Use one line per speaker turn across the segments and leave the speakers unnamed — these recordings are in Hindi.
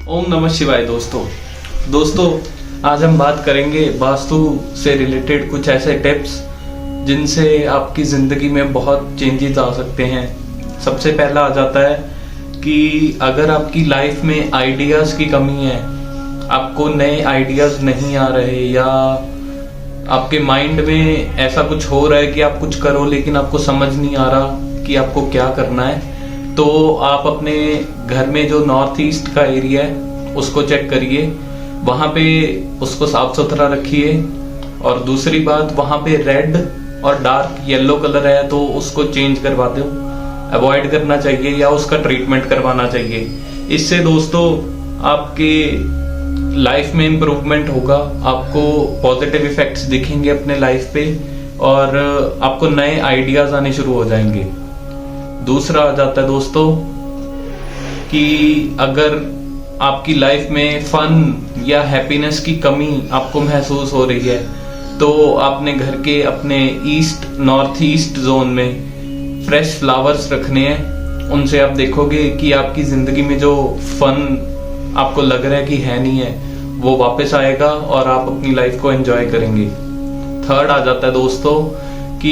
ओम नमः शिवाय। दोस्तों आज हम बात करेंगे वास्तु से रिलेटेड कुछ ऐसे टिप्स जिनसे आपकी ज़िंदगी में बहुत चेंजेस आ सकते हैं। सबसे पहला आ जाता है कि अगर आपकी लाइफ में आइडियाज़ की कमी है, आपको नए आइडियाज़ नहीं आ रहे या आपके माइंड में ऐसा कुछ हो रहा है कि आप कुछ करो लेकिन आपको समझ नहीं आ रहा कि आपको क्या करना है, तो आप अपने घर में जो नॉर्थ ईस्ट का एरिया है उसको चेक करिए, वहाँ पे उसको साफ सुथरा रखिए। और दूसरी बात, वहाँ पे रेड और डार्क येलो कलर है तो उसको चेंज करवा दो, अवॉइड करना चाहिए या उसका ट्रीटमेंट करवाना चाहिए। इससे दोस्तों आपके लाइफ में इम्प्रूवमेंट होगा, आपको पॉजिटिव इफेक्ट्स दिखेंगे अपने लाइफ पे और आपको नए आइडियाज आने शुरू हो जाएंगे। दूसरा आ जाता है दोस्तों कि अगर आपकी लाइफ में फन या हैप्पीनेस की कमी आपको महसूस हो रही है तो आपने घर के अपने नॉर्थ ईस्ट जोन में फ्रेश फ्लावर्स रखने हैं। उनसे आप देखोगे कि आपकी जिंदगी में जो फन आपको लग रहा है कि है नहीं है वो वापस आएगा और आप अपनी लाइफ को एंजॉय करेंगे। थर्ड आ जाता है दोस्तों कि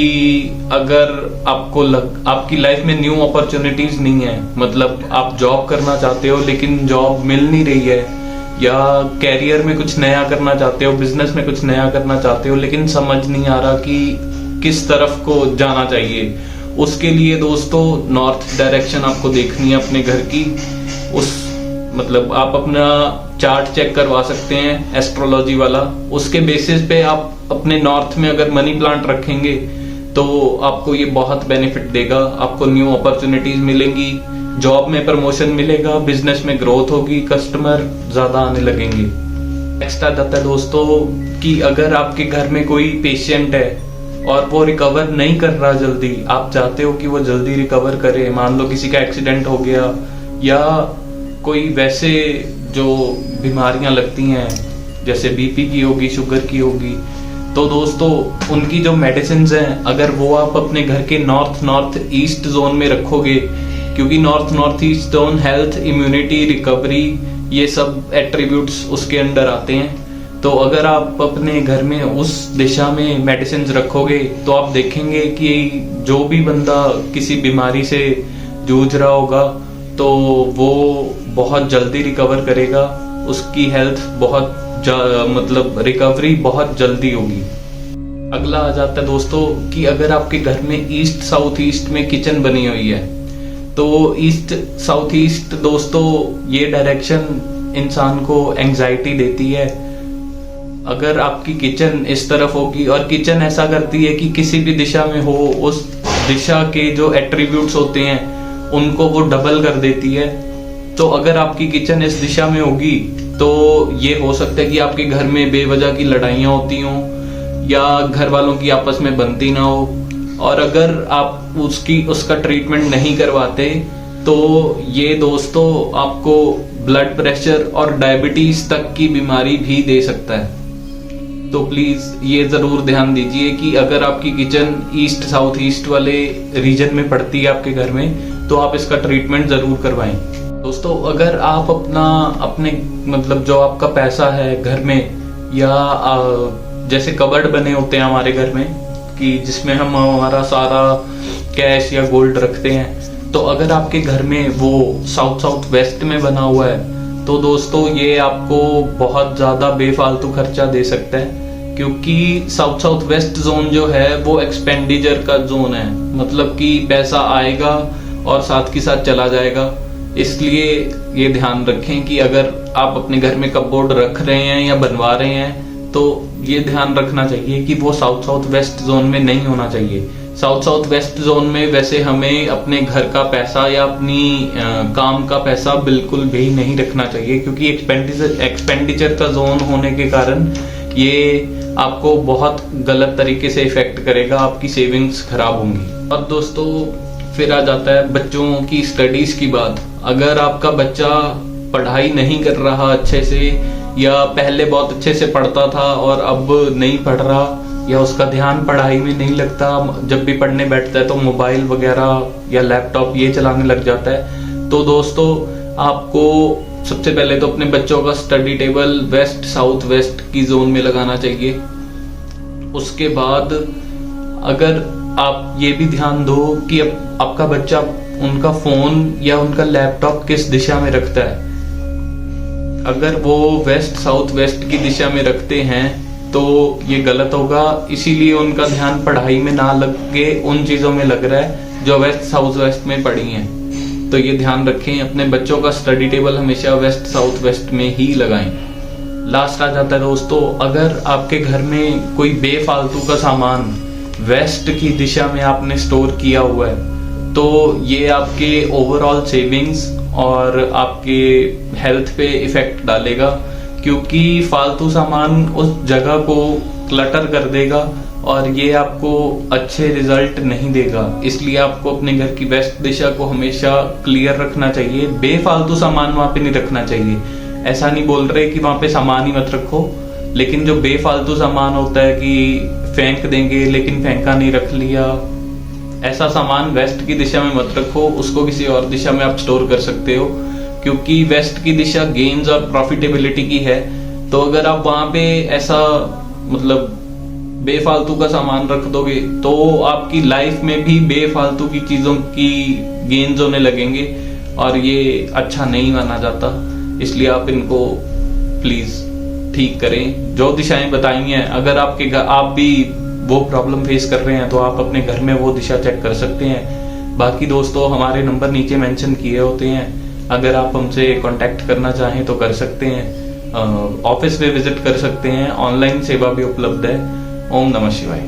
अगर आपकी लाइफ में न्यू अपॉर्चुनिटीज नहीं है, मतलब आप जॉब करना चाहते हो लेकिन जॉब मिल नहीं रही है, या कैरियर में कुछ नया करना चाहते हो, बिजनेस में कुछ नया करना चाहते हो लेकिन समझ नहीं आ रहा कि किस तरफ को जाना चाहिए, उसके लिए दोस्तों नॉर्थ डायरेक्शन आपको देखनी है अपने घर की। मतलब आप अपना चार्ट चेक करवा सकते हैं एस्ट्रोलॉजी वाला, उसके बेसिस पे आप अपने नॉर्थ में अगर मनी प्लांट रखेंगे तो आपको ये बहुत बेनिफिट देगा। आपको न्यू अपॉर्चुनिटीज मिलेंगी, जॉब में प्रमोशन मिलेगा, बिजनेस में ग्रोथ होगी, कस्टमर ज्यादा आने लगेंगे। नेक्स्ट आ जाता है दोस्तों कि अगर आपके घर में कोई पेशेंट है और वो रिकवर नहीं कर रहा जल्दी, आप चाहते हो कि वो जल्दी रिकवर करे, मान लो किसी का एक्सीडेंट हो गया या कोई वैसे जो बीमारियां लगती हैं जैसे बीपी की होगी, शुगर की होगी, तो दोस्तों उनकी जो मेडिसिन हैं अगर वो आप अपने घर के नॉर्थ ईस्ट जोन में रखोगे, क्योंकि north east zone health, immunity, recovery ये सब एट्रीब्यूट्स उसके अंडर आते हैं, तो अगर आप अपने घर में उस दिशा में मेडिसिन रखोगे तो आप देखेंगे कि जो भी बंदा किसी बीमारी से जूझ रहा होगा तो वो बहुत जल्दी रिकवर करेगा, उसकी हेल्थ मतलब रिकवरी बहुत जल्दी होगी। अगला आ जाता है दोस्तों कि अगर आपके घर में ईस्ट साउथ ईस्ट में किचन बनी हुई है तो ईस्ट साउथ ईस्ट दोस्तों ये डायरेक्शन इंसान को एंजाइटी देती है। अगर आपकी किचन इस तरफ होगी, और किचन ऐसा करती है कि किसी भी दिशा में हो उस दिशा के जो एट्रीब्यूट्स होते हैं उनको वो डबल कर देती है। तो अगर आपकी किचन इस दिशा में होगी तो ये हो सकता है कि आपके घर में बेवजह की लड़ाइयाँ होती हों या घर वालों की आपस में बनती ना हो, और अगर आप उसका ट्रीटमेंट नहीं करवाते तो ये दोस्तों आपको ब्लड प्रेशर और डायबिटीज तक की बीमारी भी दे सकता है। तो प्लीज ये जरूर ध्यान दीजिए कि अगर आपकी किचन ईस्ट साउथ ईस्ट वाले रीजन में पड़ती है आपके घर में तो आप इसका ट्रीटमेंट जरूर करवाएं। दोस्तों अगर आप अपने मतलब जो आपका पैसा है घर में, या जैसे कबर्ड बने होते हैं हमारे घर में कि जिसमें हम हमारा सारा कैश या गोल्ड रखते हैं, तो अगर आपके घर में वो साउथ वेस्ट में बना हुआ है तो दोस्तों ये आपको बहुत ज्यादा बेफालतू खर्चा दे सकता है, क्योंकि साउथ वेस्ट जोन जो है वो एक्सपेंडिचर का जोन है, मतलब कि पैसा आएगा और साथ के साथ चला जाएगा। इसलिए ये ध्यान रखें कि अगर आप अपने घर में कपबोर्ड रख रहे हैं या बनवा रहे हैं तो ये ध्यान रखना चाहिए कि वो साउथ वेस्ट जोन में नहीं होना चाहिए। साउथ वेस्ट जोन में वैसे हमें अपने घर का पैसा या अपनी काम का पैसा बिल्कुल भी नहीं रखना चाहिए, क्योंकि एक्सपेंडिचर का जोन होने के कारण ये आपको बहुत गलत तरीके से इफेक्ट करेगा, आपकी सेविंग्स खराब होंगी। अब दोस्तों फिर आ जाता है बच्चों की स्टडीज की बात। अगर आपका बच्चा पढ़ाई नहीं कर रहा अच्छे से, या पहले बहुत अच्छे से पढ़ता था और अब नहीं पढ़ रहा, या उसका ध्यान पढ़ाई में नहीं लगता, जब भी पढ़ने बैठता है तो मोबाइल वगैरह या लैपटॉप ये चलाने लग जाता है, तो दोस्तों आपको सबसे पहले तो अपने बच्चों का study table west south west की जोन में लगाना चाहिए। उसके बाद अगर आप ये भी ध्यान दो कि अब आपका बच्चा उनका फोन या उनका लैपटॉप किस दिशा में रखता है। अगर वो वेस्ट साउथ वेस्ट की दिशा में रखते हैं तो ये गलत होगा, इसीलिए उनका ध्यान पढ़ाई में ना लगे, उन चीजों में लग रहा है जो वेस्ट साउथ वेस्ट में पड़ी हैं। तो ये ध्यान रखें, अपने बच्चों का स्टडी टेबल हमेशा वेस्ट साउथ वेस्ट में ही लगाएं। लास्ट आ जाता है दोस्तों, अगर आपके घर में कोई बेफालतू का सामान वेस्ट की दिशा में आपने स्टोर किया हुआ है तो ये आपके ओवरऑल सेविंग्स और आपके हेल्थ पे इफेक्ट डालेगा, क्योंकि फालतू सामान उस जगह को क्लटर कर देगा और ये आपको अच्छे रिजल्ट नहीं देगा। इसलिए आपको अपने घर की वेस्ट दिशा को हमेशा क्लियर रखना चाहिए, बेफालतू सामान वहां पे नहीं रखना चाहिए। ऐसा नहीं बोल रहे कि वहां पे सामान ही मत रखो, लेकिन जो बेफालतू सामान होता है कि फेंक देंगे लेकिन फेंका नहीं, रख लिया, ऐसा सामान वेस्ट की दिशा में मत रखो, उसको किसी और दिशा में आप स्टोर कर सकते हो, क्योंकि वेस्ट की दिशा गेन्स और प्रॉफिटेबिलिटी की है। तो अगर आप वहां पे ऐसा मतलब बेफालतू का सामान रख दोगे तो आपकी लाइफ में भी बेफालतू की चीजों की गेन्स होने लगेंगे और ये अच्छा नहीं माना जाता। इसलिए आप इनको प्लीज ठीक करें। जो दिशाएं बताई हैं, अगर आप भी वो प्रॉब्लम फेस कर रहे हैं तो आप अपने घर में वो दिशा चेक कर सकते हैं। बाकी दोस्तों हमारे नंबर नीचे मेंशन किए होते हैं, अगर आप हमसे कांटेक्ट करना चाहें तो कर सकते हैं। ऑफिस पे विजिट कर सकते हैं, ऑनलाइन सेवा भी उपलब्ध है। ओम नमः शिवाय।